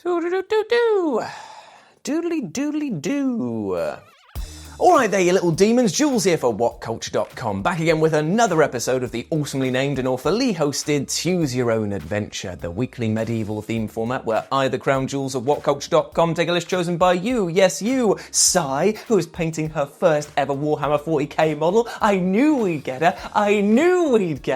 Doo-doo-doo-doo-doo. Doodly-doodly-doo. Alright there, you little demons, Jules here for WhatCulture.com, back again with another episode of the awesomely named and awfully hosted Choose Your Own Adventure, the weekly medieval theme format where I, the Crown Jewels of WhatCulture.com, take a list chosen by you, yes you, Sai, who is painting her first ever Warhammer 40k model. I knew we'd get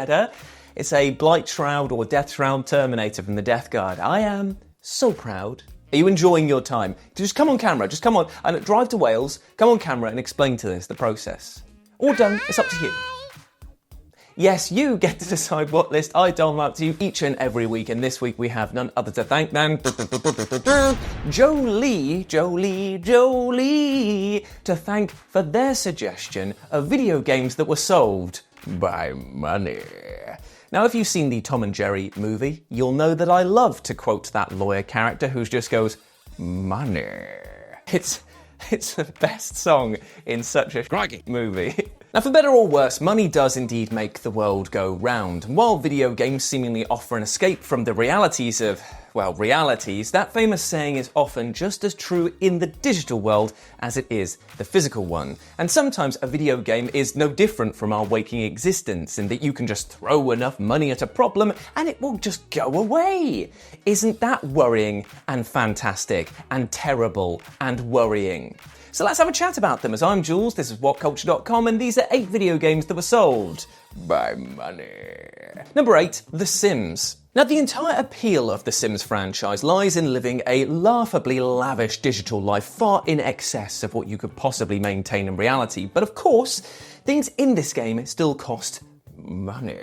her. It's a Blight Shroud or Death Shroud Terminator from the Death Guard. I am so proud. Are you enjoying your time? Just come on camera, just come on, and drive to Wales, come on camera and explain to us the process. Or don't, it's up to you. Yes, you get to decide what list I dole out to you each and every week, and this week we have none other to thank than Jolie, to thank for their suggestion of video games that were solved by money. Now, if you've seen the Tom and Jerry movie, you'll know that I love to quote that lawyer character who just goes, money. It's the best song in such a movie. Now, for better or worse, money does indeed make the world go round. And while video games seemingly offer an escape from the realities, that famous saying is often just as true in the digital world as it is the physical one. And sometimes a video game is no different from our waking existence in that you can just throw enough money at a problem and it will just go away. Isn't that worrying and fantastic and terrible and worrying? So let's have a chat about them, as I'm Jules, this is WhatCulture.com, and these are 8 video games that were solved by money. Number 8, The Sims. Now, the entire appeal of the Sims franchise lies in living a laughably lavish digital life far in excess of what you could possibly maintain in reality. But of course, things in this game still cost money.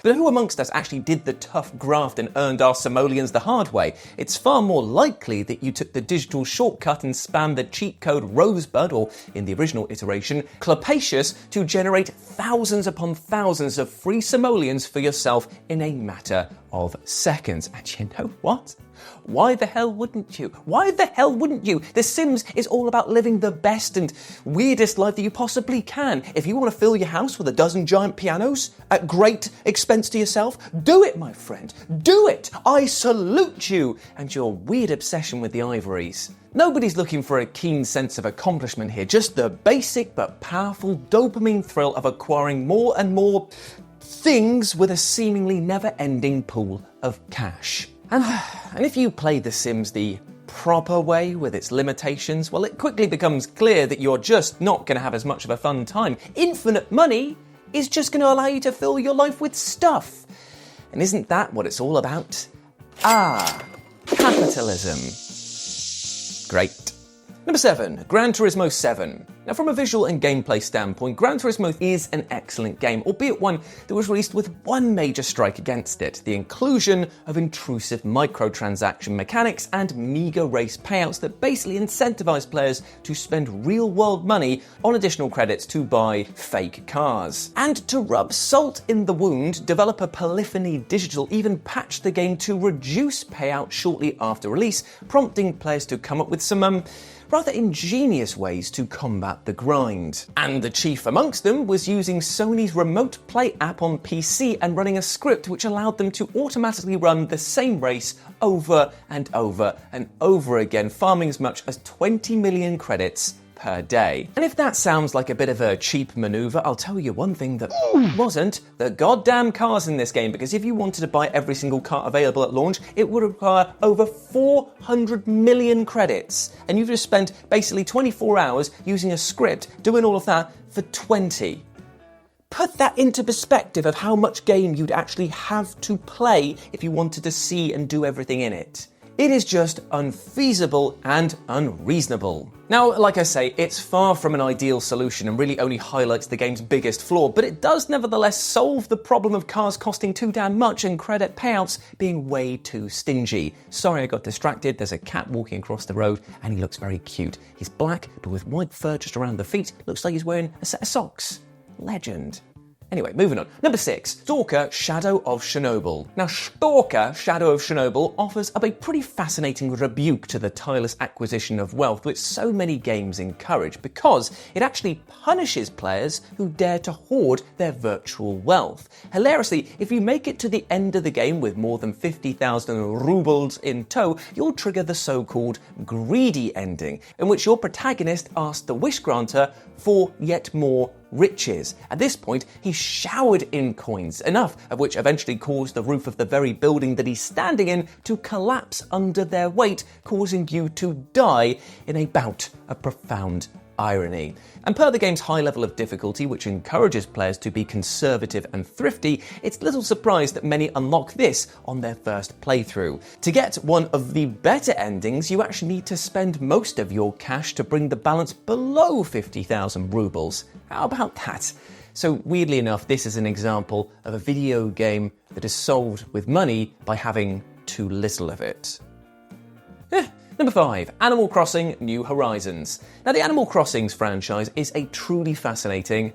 But who amongst us actually did the tough graft and earned our simoleons the hard way? It's far more likely that you took the digital shortcut and spammed the cheat code Rosebud, or in the original iteration, Clopacious, to generate thousands upon thousands of free simoleons for yourself in a matter of seconds. And you know what? Why the hell wouldn't you? The Sims is all about living the best and weirdest life that you possibly can. If you want to fill your house with a dozen giant pianos at great expense to yourself, do it, my friend. Do it. I salute you and your weird obsession with the ivories. Nobody's looking for a keen sense of accomplishment here, just the basic but powerful dopamine thrill of acquiring more and more things with a seemingly never-ending pool of cash. And if you play The Sims the proper way with its limitations, well, it quickly becomes clear that you're just not going to have as much of a fun time. Infinite money is just going to allow you to fill your life with stuff. And isn't that what it's all about? Capitalism. Great. Number 7, Gran Turismo 7. Now, from a visual and gameplay standpoint, Gran Turismo is an excellent game, albeit one that was released with one major strike against it: the inclusion of intrusive microtransaction mechanics and meager race payouts that basically incentivize players to spend real-world money on additional credits to buy fake cars. And to rub salt in the wound, developer Polyphony Digital even patched the game to reduce payouts shortly after release, prompting players to come up with some rather ingenious ways to combat the grind. And the chief amongst them was using Sony's Remote Play app on PC and running a script which allowed them to automatically run the same race over and over and over again, farming as much as 20 million credits per day. And if that sounds like a bit of a cheap maneuver, I'll tell you one thing that wasn't: the goddamn cars in this game, because if you wanted to buy every single car available at launch, it would require over 400 million credits. And you've just spent basically 24 hours using a script doing all of that for 20. Put that into perspective of how much game you'd actually have to play if you wanted to see and do everything in it. It is just unfeasible and unreasonable. Now, like I say, it's far from an ideal solution and really only highlights the game's biggest flaw, but it does nevertheless solve the problem of cars costing too damn much and credit payouts being way too stingy. Sorry, I got distracted. There's a cat walking across the road and he looks very cute. He's black, but with white fur just around the feet. Looks like he's wearing a set of socks. Legend. Anyway, moving on. Number 6, Stalker Shadow of Chernobyl. Now, Stalker Shadow of Chernobyl offers up a pretty fascinating rebuke to the tireless acquisition of wealth which so many games encourage, because it actually punishes players who dare to hoard their virtual wealth. Hilariously, if you make it to the end of the game with more than 50,000 rubles in tow, you'll trigger the so-called greedy ending, in which your protagonist asks the wish granter for yet more riches. At this point, he showered in coins, enough of which eventually caused the roof of the very building that he's standing in to collapse under their weight, causing you to die in a bout of profound irony. And per the game's high level of difficulty, which encourages players to be conservative and thrifty, it's little surprise that many unlock this on their first playthrough. To get one of the better endings, you actually need to spend most of your cash to bring the balance below 50,000 rubles. How about that? So weirdly enough, this is an example of a video game that is solved with money by having too little of it. Number 5, Animal Crossing New Horizons. Now, the Animal Crossings franchise is a truly fascinating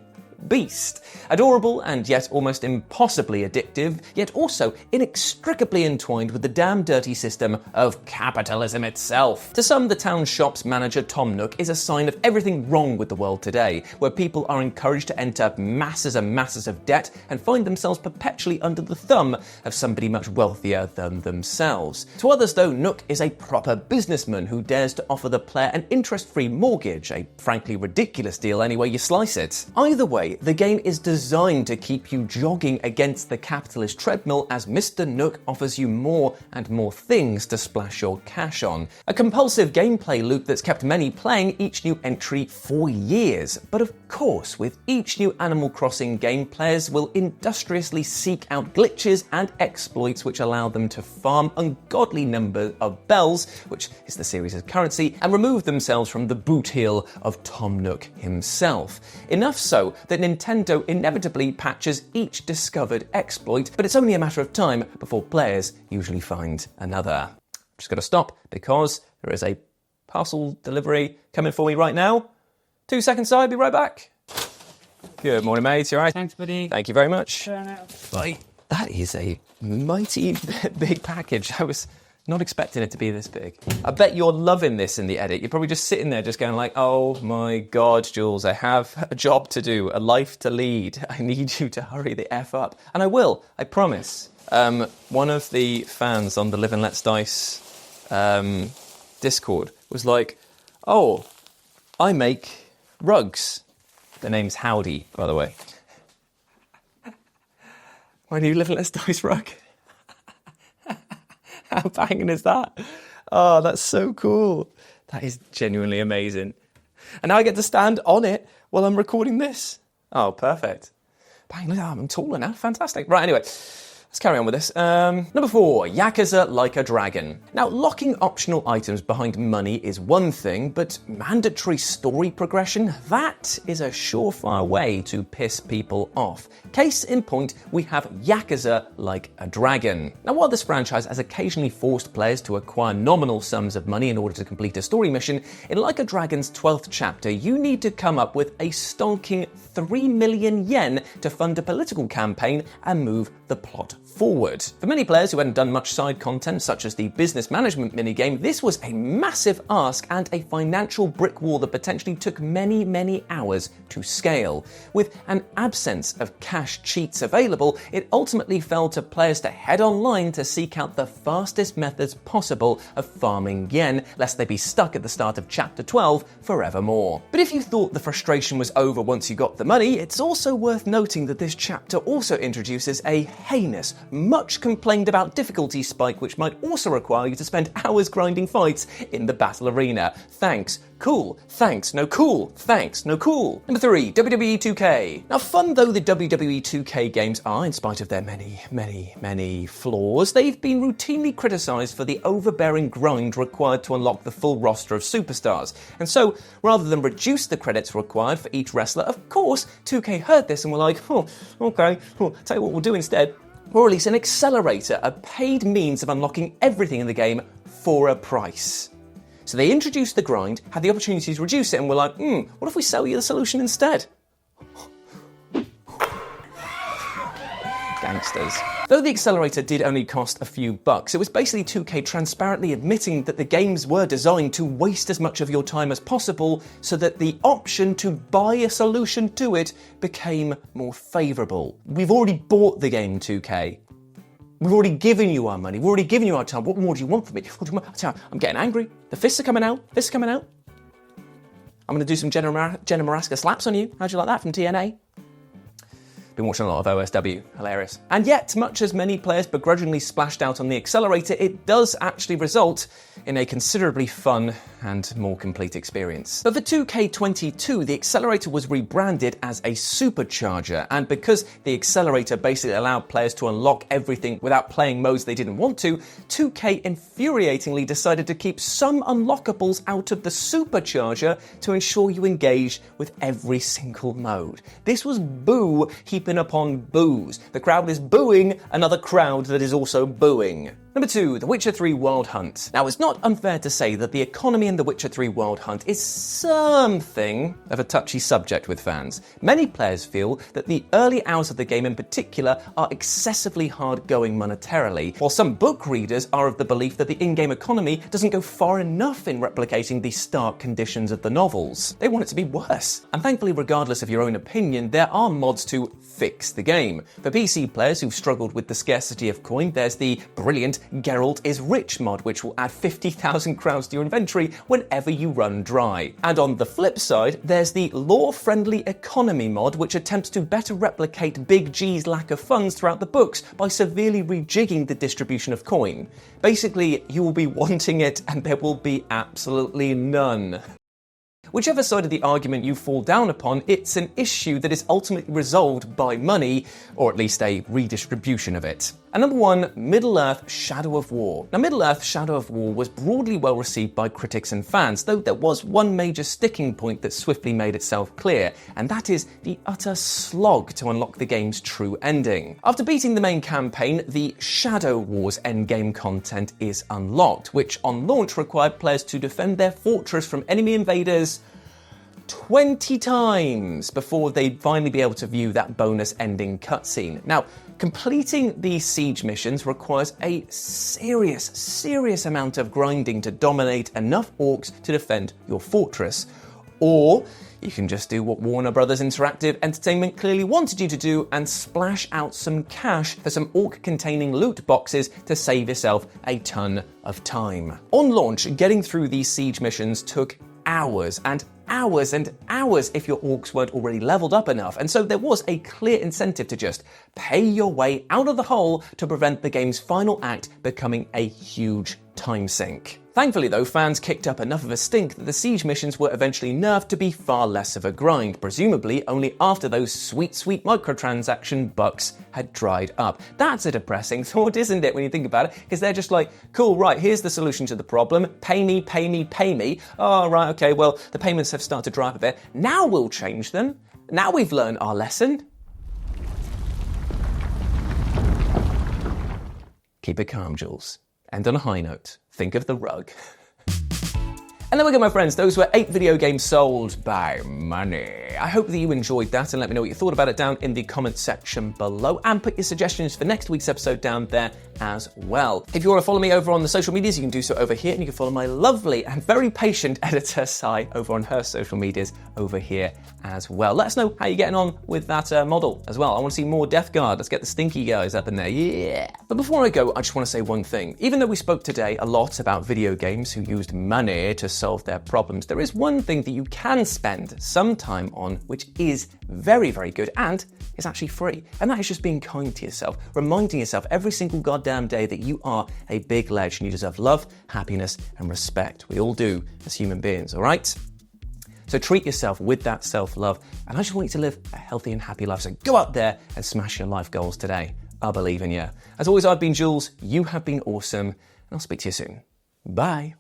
beast. Adorable and yet almost impossibly addictive, yet also inextricably entwined with the damn dirty system of capitalism itself. To some, the town shop's manager Tom Nook is a sign of everything wrong with the world today, where people are encouraged to enter masses and masses of debt and find themselves perpetually under the thumb of somebody much wealthier than themselves. To others, though, Nook is a proper businessman who dares to offer the player an interest-free mortgage, a frankly ridiculous deal any way you slice it. Either way, the game is designed to keep you jogging against the capitalist treadmill as Mr. Nook offers you more and more things to splash your cash on. A compulsive gameplay loop that's kept many playing each new entry for years. But of course, with each new Animal Crossing game, players will industriously seek out glitches and exploits which allow them to farm ungodly numbers of bells, which is the series' currency, and remove themselves from the boot heel of Tom Nook himself. Enough so that Nintendo inevitably patches each discovered exploit, but it's only a matter of time before players usually find another. Just gotta stop because there is a parcel delivery coming for me right now. 2 seconds, I'll be right back. Good morning, mate. You all right? Thanks, buddy. Thank you very much. Turn out. Bye. That is a mighty big package. I was not expecting it to be this big. I bet you're loving this in the edit. You're probably just sitting there just going like, oh my God, Jules, I have a job to do, a life to lead. I need you to hurry the F up. And I will, I promise. One of the fans on the Live and Let's Dice Discord was like, oh, I make rugs. The name's Howdy, by the way. My new Live and Let's Dice rug. How banging is that? Oh, that's so cool. That is genuinely amazing. And now I get to stand on it while I'm recording this. Oh, perfect. Bang, look, I'm taller now. Fantastic. Right, anyway. Let's carry on with this. Number 4, Yakuza Like a Dragon. Now, locking optional items behind money is one thing, but mandatory story progression, that is a surefire way to piss people off. Case in point, we have Yakuza Like a Dragon. Now, while this franchise has occasionally forced players to acquire nominal sums of money in order to complete a story mission, in Like a Dragon's 12th chapter, you need to come up with a stonking 3 million yen to fund a political campaign and move the plot forward. For many players who hadn't done much side content, such as the business management minigame, this was a massive ask and a financial brick wall that potentially took many, many hours to scale. With an absence of cash cheats available, it ultimately fell to players to head online to seek out the fastest methods possible of farming yen, lest they be stuck at the start of chapter 12 forevermore. But if you thought the frustration was over once you got the money, it's also worth noting that this chapter also introduces a heinous, much complained about difficulty spike which might also require you to spend hours grinding fights in the battle arena. Thanks. Cool. Thanks. No cool. Thanks. No cool. Number 3, WWE 2K. Now, fun though the WWE 2K games are, in spite of their many flaws, they've been routinely criticised for the overbearing grind required to unlock the full roster of superstars. And so, rather than reduce the credits required for each wrestler, of course, 2K heard this and were like, oh, okay, tell you what we'll do instead. We'll release an accelerator, a paid means of unlocking everything in the game for a price. So they introduced the grind, had the opportunity to reduce it, and were like, what if we sell you the solution instead? investors. Though the accelerator did only cost a few bucks, it was basically 2K transparently admitting that the games were designed to waste as much of your time as possible so that the option to buy a solution to it became more favourable. We've already bought the game, 2K. We've already given you our money. We've already given you our time. What more do you want from me? I'm getting angry. The fists are coming out. Fists are coming out. I'm going to do some Jenna Maraska slaps on you. How'd you like that from TNA? Been watching a lot of OSW, hilarious. And yet, much as many players begrudgingly splashed out on the accelerator, it does actually result in a considerably fun and more complete experience. But for 2K22, the accelerator was rebranded as a supercharger, and because the accelerator basically allowed players to unlock everything without playing modes they didn't want to, 2K infuriatingly decided to keep some unlockables out of the supercharger to ensure you engage with every single mode. This was boo heaping upon boos. The crowd is booing another crowd that is also booing. Number 2, The Witcher 3 Wild Hunt. Now, it's not unfair to say that the economy in The Witcher 3 Wild Hunt is something of a touchy subject with fans. Many players feel that the early hours of the game in particular are excessively hard going monetarily, while some book readers are of the belief that the in-game economy doesn't go far enough in replicating the stark conditions of the novels. They want it to be worse. And thankfully, regardless of your own opinion, there are mods to fix the game. For PC players who've struggled with the scarcity of coin, there's the brilliant Geralt is Rich mod, which will add 50,000 crowns to your inventory whenever you run dry. And on the flip side, there's the lore-friendly economy mod, which attempts to better replicate Big G's lack of funds throughout the books by severely rejigging the distribution of coin. Basically, you will be wanting it and there will be absolutely none. Whichever side of the argument you fall down upon, it's an issue that is ultimately resolved by money, or at least a redistribution of it. And number 1, Middle-earth Shadow of War. Now, Middle-earth Shadow of War was broadly well received by critics and fans, though there was one major sticking point that swiftly made itself clear, and that is the utter slog to unlock the game's true ending. After beating the main campaign, the Shadow Wars endgame content is unlocked, which on launch required players to defend their fortress from enemy invaders 20 times before they'd finally be able to view that bonus ending cutscene. Now, completing these siege missions requires a serious amount of grinding to dominate enough orcs to defend your fortress. Or you can just do what Warner Brothers Interactive Entertainment clearly wanted you to do and splash out some cash for some orc-containing loot boxes to save yourself a ton of time. On launch, getting through these siege missions took hours and hours and hours if your orcs weren't already leveled up enough, and so there was a clear incentive to just pay your way out of the hole to prevent the game's final act becoming a huge time sink. Thankfully though, fans kicked up enough of a stink that the siege missions were eventually nerfed to be far less of a grind, presumably only after those sweet microtransaction bucks had dried up. That's a depressing thought, isn't it, when you think about it? Because they're just like, cool, right, here's the solution to the problem, pay me. Oh, right, okay, well, the payments have started to dry up a bit. Now we'll change them. Now we've learned our lesson. Keep it calm, Jules. And on a high note, think of the rug. And there we go, my friends. Those were 8 video games sold by money. I hope that you enjoyed that, and let me know what you thought about it down in the comment section below, and put your suggestions for next week's episode down there as well. If you want to follow me over on the social medias, you can do so over here, and you can follow my lovely and very patient editor, Sai, over on her social medias over here as well. Let us know how you're getting on with that model as well. I want to see more Death Guard. Let's get the stinky guys up in there, yeah. But before I go, I just want to say one thing. Even though we spoke today a lot about video games who used money to solve their problems, there is one thing that you can spend some time on which is very good and is actually free, and that is just being kind to yourself, reminding yourself every single goddamn day that you are a big ledge and you deserve love, happiness and respect. We all do as human beings, all right? So treat yourself with that self-love, and I just want you to live a healthy and happy life, so go out there and smash your life goals today. I believe in you. As always, I've been Jules, you have been awesome, and I'll speak to you soon. Bye.